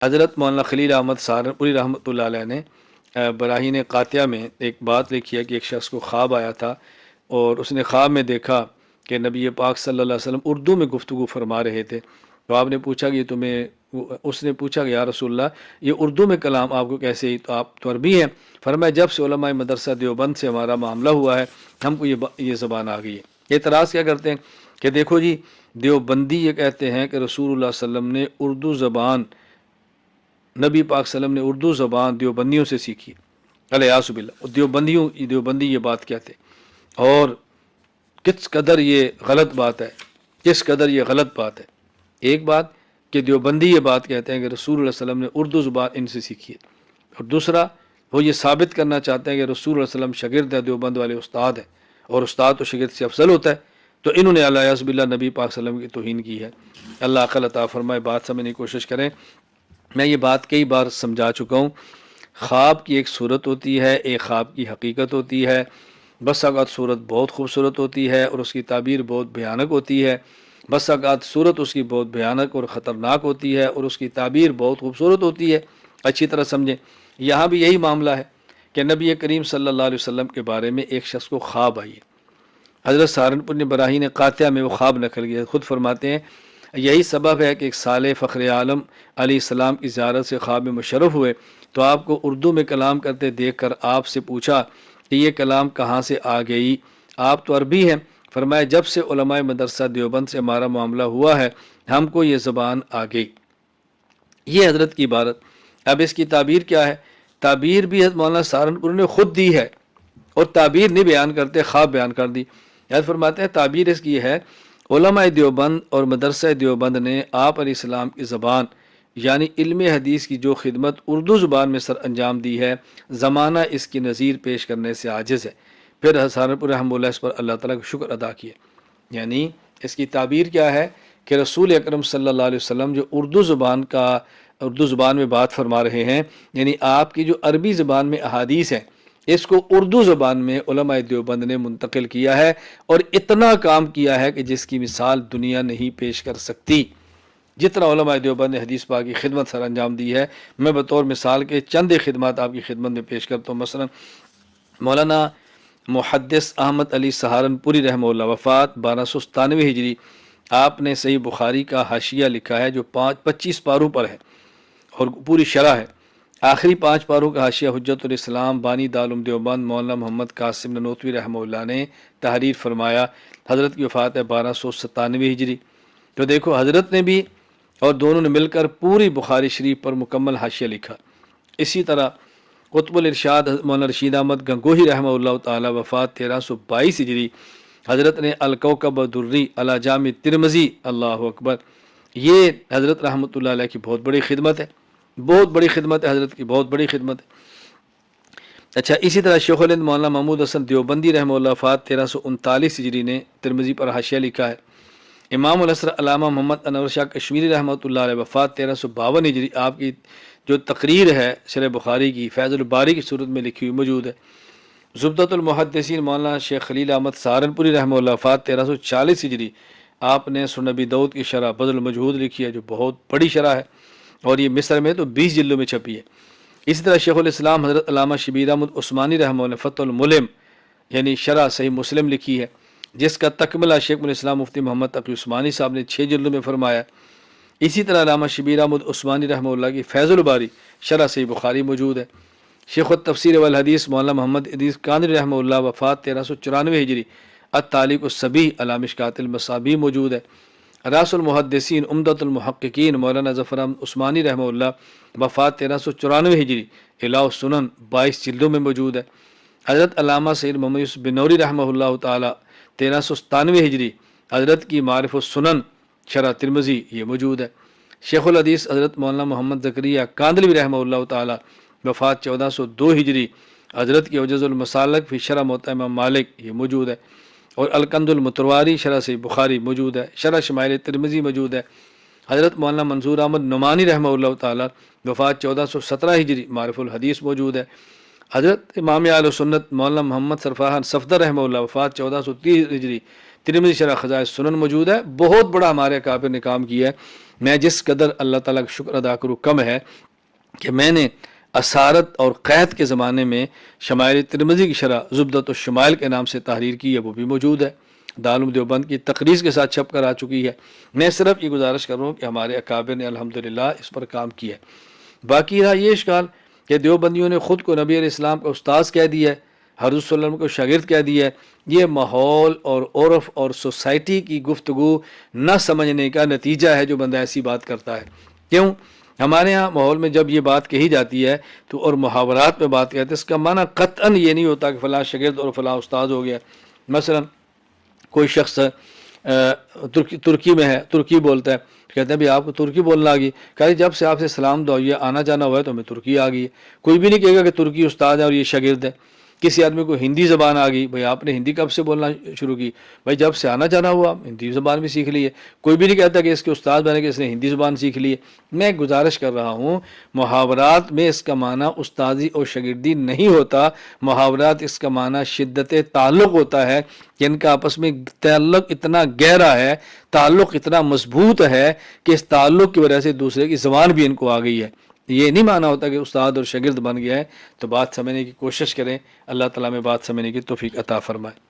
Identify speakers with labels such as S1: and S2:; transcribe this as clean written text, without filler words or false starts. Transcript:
S1: حضرت مولانا خلیل احمد سہارنپوری رحمۃ اللہ علیہ نے براہین قاطعہ میں ایک بات لکھی ہے کہ ایک شخص کو خواب آیا تھا اور اس نے خواب میں دیکھا کہ نبی پاک صلی اللہ علیہ وسلم اردو میں گفتگو فرما رہے تھے. تو آپ نے پوچھا کہ اس نے پوچھا کہ یا رسول اللہ یہ اردو میں کلام آپ کو کیسے، تو آپ تو عربی ہیں. فرمایا جب سے علماء مدرسہ دیوبند سے ہمارا معاملہ ہوا ہے ہم کو یہ زبان آ گئی ہے. اعتراض کیا کرتے ہیں کہ دیکھو جی دیوبندی یہ کہتے ہیں کہ رسول اللہ صلی اللہ علیہ وسلم نے اردو زبان، نبی پاک صلی اللہ علیہ وسلم نے اردو زبان دیوبندیوں سے سیکھی. الیاذ باللہ. دیوبندی یہ بات کہتے ہیں، اور کس قدر یہ غلط بات ہے، کس قدر یہ غلط بات ہے. ایک بات کہ دیوبندی یہ بات کہتے ہیں کہ رسول اللہ صلی اللہ علیہ وسلم نے اردو زبان ان سے سیکھی ہے، اور دوسرا وہ یہ ثابت کرنا چاہتے ہیں کہ رسول اللہ صلی اللہ علیہ وسلم شاگرد ہے، دیوبند والے استاد ہیں، اور استاد تو شاگرد سے افضل ہوتا ہے. تو انہوں نے الیاذ باللہ نبی پاک صلی اللہ علیہ وسلم کی توہین کی ہے. اللہ عقل عطا فرمائے، بات سمجھنے کی کوشش کریں. میں یہ بات کئی بار سمجھا چکا ہوں. خواب کی ایک صورت ہوتی ہے، ایک خواب کی حقیقت ہوتی ہے. بس اوقات صورت بہت خوبصورت ہوتی ہے اور اس کی تعبیر بہت بھیانک ہوتی ہے. بس اوقات صورت اس کی بہت بھیانک اور خطرناک ہوتی ہے اور اس کی تعبیر بہت خوبصورت ہوتی ہے. اچھی طرح سمجھیں. یہاں بھی یہی معاملہ ہے کہ نبی کریم صلی اللہ علیہ وسلم کے بارے میں ایک شخص کو خواب آئی ہے. حضرت سہارنپور نے براہین قاطعہ میں وہ خواب نقل کیا. خود فرماتے ہیں یہی سبب ہے کہ ایک سال فخر عالم علیہ السلام کی زیارت سے خواب میں مشرف ہوئے تو آپ کو اردو میں کلام کرتے دیکھ کر آپ سے پوچھا کہ یہ کلام کہاں سے آ گئی، آپ تو عربی ہیں. فرمایا جب سے علماء مدرسہ دیوبند سے ہمارا معاملہ ہوا ہے ہم کو یہ زبان آ گئی. یہ حضرت کی عبارت. اب اس کی تعبیر کیا ہے؟ تعبیر بھی حضرت مولانا سہارنپور نے خود دی ہے، اور تعبیر نہیں بیان کرتے، خواب بیان کر دی. حضرت فرماتے ہیں تعبیر اس کی ہے علماء دیوبند اور مدرسہ دیوبند نے آپ علیہ السلام کی زبان یعنی علم حدیث کی جو خدمت اردو زبان میں سر انجام دی ہے زمانہ اس کی نظیر پیش کرنے سے عاجز ہے. پھر سہارنپور رحمہ اللہ اس پر اللہ تعالیٰ کا شکر ادا کیے. یعنی اس کی تعبیر کیا ہے کہ رسول اکرم صلی اللہ علیہ وسلم جو اردو زبان میں بات فرما رہے ہیں، یعنی آپ کی جو عربی زبان میں احادیث ہیں اس کو اردو زبان میں علماء دیوبند نے منتقل کیا ہے، اور اتنا کام کیا ہے کہ جس کی مثال دنیا نہیں پیش کر سکتی. جتنا علماء دیوبند نے حدیث پاک کی خدمت سر انجام دی ہے، میں بطور مثال کے چند خدمات آپ کی خدمت میں پیش کرتا ہوں. مثلا مولانا محدث احمد علی سہارنپوری رحمہ اللہ، وفات 1297 ہجری. آپ نے صحیح بخاری کا حاشیہ لکھا ہے جو 25 پاروں پر ہے اور پوری شرح ہے. آخری 5 پاروں کا حاشیہ حجت الاسلام بانی دارالعلوم دیوبند مولانا محمد قاسم ننوتوی رحمہ اللہ نے تحریر فرمایا. حضرت کی وفات ہے 1297 ہجری. تو دیکھو حضرت نے بھی اور دونوں نے مل کر پوری بخاری شریف پر مکمل حاشیہ لکھا. اسی طرح قطب الارشاد مولانا رشید احمد گنگوہی رحمہ اللہ تعالی، وفات 1322 ہجری. حضرت نے الکوکب الدری علی جامع ترمذی، اللہ اکبر. یہ حضرت رحمۃ اللہ علیہ کی بہت بڑی خدمت ہے، بہت بڑی خدمت ہے حضرت کی، بہت بڑی خدمت ہے. اچھا اسی طرح شیخ الہند مولانا محمود حسن دیوبندی رحمہ اللہ، وفات 1339 ہجری نے ترمذی پر حاشیہ لکھا ہے. امام الاسر علامہ محمد انور شاہ کشمیری رحمۃ اللہ علیہ، وفات 1352 ہجری. آپ کی جو تقریر ہے شرح بخاری کی فیض الباری کی صورت میں لکھی ہوئی موجود ہے. زبدۃ المحدثین مولانا شیخ خلیل احمد سہارنپوری رحمہ اللہ، وفات 1340 ہجری. آپ نے سنن نبی داؤد کی شرح بذل المجہود لکھی ہے جو بہت بڑی شرح ہے، اور یہ مصر میں تو 20 جلدوں میں چھپی ہے. اسی طرح شیخ الاسلام حضرت علامہ شبیر احمد عثمانی رحمہ اللہ فتح الملم یعنی شرح صحیح مسلم لکھی ہے، جس کا تکملہ شیخ الاسلام مفتی محمد تقی عثمانی صاحب نے 6 جلدوں میں فرمایا. اسی طرح علامہ شبیر احمد عثمانی رحمہ اللہ کی فیض الباری شرح صحیح بخاری موجود ہے. شیخ التفسیر والحدیث مولانا محمد ادریس کاندری رحمہ اللہ، وفات 1394 ہجری. التعلیق الصبیح علی مشکات المصابیح موجود ہے. راس المحدثین عمدۃ المحققین مولانا ظفر احمد عثمانی رحمہ اللہ، وفات 1394 ہجری. الہ السنن 22 جلدوں میں موجود ہے. حضرت علامہ سید محمد یوسف بنوری رحمہ اللہ تعالی 1397 ہجری. حضرت کی معارف السنن شرح ترمذی یہ موجود ہے. شیخ الحدیث حضرت مولانا محمد زکریا کاندلوی رحمہ اللہ تعالی، وفات 1402 ہجری. حضرت کی عجز المسالک فی شرح موطا امام مالک یہ موجود ہے. اور الکند المترواری شرح صحیح بخاری موجود ہے. شرح شمائل ترمذی موجود ہے. حضرت مولانا منظور احمد نعمانی رحمہ اللہ تعالی، وفات 1417 ہجری. معرف الحدیث موجود ہے. حضرت امام اہل سنت مولانا محمد سرفراز صفدر رحمہ اللہ، وفات 1430 ہجری. ترمذی شرح خزائن سنن موجود ہے. بہت بڑا ہمارے اکابر نے کام کیا ہے. میں جس قدر اللہ تعالیٰ کا شکر ادا کروں کم ہے کہ میں نے اسارت اور قید کے زمانے میں شمائل ترمذی کی شرح زبدۃ الشمائل کے نام سے تحریر کی ہے، وہ بھی موجود ہے، دارالعلوم دیوبند کی تقریض کے ساتھ چھپ کر آ چکی ہے. میں صرف یہ گزارش کر رہا ہوں کہ ہمارے اکابر نے الحمدللہ اس پر کام کیا ہے. باقی رہا یہ اشکال کہ دیوبندیوں نے خود کو نبی علیہ السلام کا استاذ کہہ دیا ہے، حضرت صلی اللہ علیہ وسلم کو شاگرد کہہ دیا ہے. یہ ماحول اور عرف اور سوسائٹی کی گفتگو نہ سمجھنے کا نتیجہ ہے جو بندہ ایسی بات کرتا ہے. کیوں؟ ہمارے ہاں ماحول میں جب یہ بات کہی جاتی ہے تو اور محاورات میں بات کہتے ہیں، اس کا معنی قطعاً یہ نہیں ہوتا کہ فلاں شاگرد اور فلاں استاد ہو گیا. مثلا کوئی شخص ترکی میں ہے، ترکی بولتا ہے، کہتے ہیں بھی آپ کو ترکی بولنا آ گئی. کہ جب سے آپ سے سلام دعائیہ آنا جانا ہوا ہے تو ہمیں ترکی آ گئی ہے. کوئی بھی نہیں کہے گا کہ ترکی استاد ہے اور یہ شاگرد ہے. کسی آدمی کو ہندی زبان آ گئی، بھائی آپ نے ہندی کب سے بولنا شروع کی؟ بھائی جب سے آنا جانا ہوا ہندی زبان بھی سیکھ لی ہے. کوئی بھی نہیں کہتا کہ اس کے استاد بنے کہ اس نے ہندی زبان سیکھ لی ہے. میں گزارش کر رہا ہوں محاورات میں اس کا معنی استاذی اور شاگردی نہیں ہوتا. محاورات اس کا معنی شدت تعلق ہوتا ہے کہ ان کا آپس میں تعلق اتنا گہرا ہے، تعلق اتنا مضبوط ہے کہ اس تعلق کی وجہ سے دوسرے کی زبان بھی ان کو آ گئی ہے. یہ نہیں مانا ہوتا کہ استاد اور شاگرد بن گیا ہے. تو بات سمجھنے کی کوشش کریں. اللہ تعالیٰ میں بات سمجھنے کی توفیق عطا فرمائے.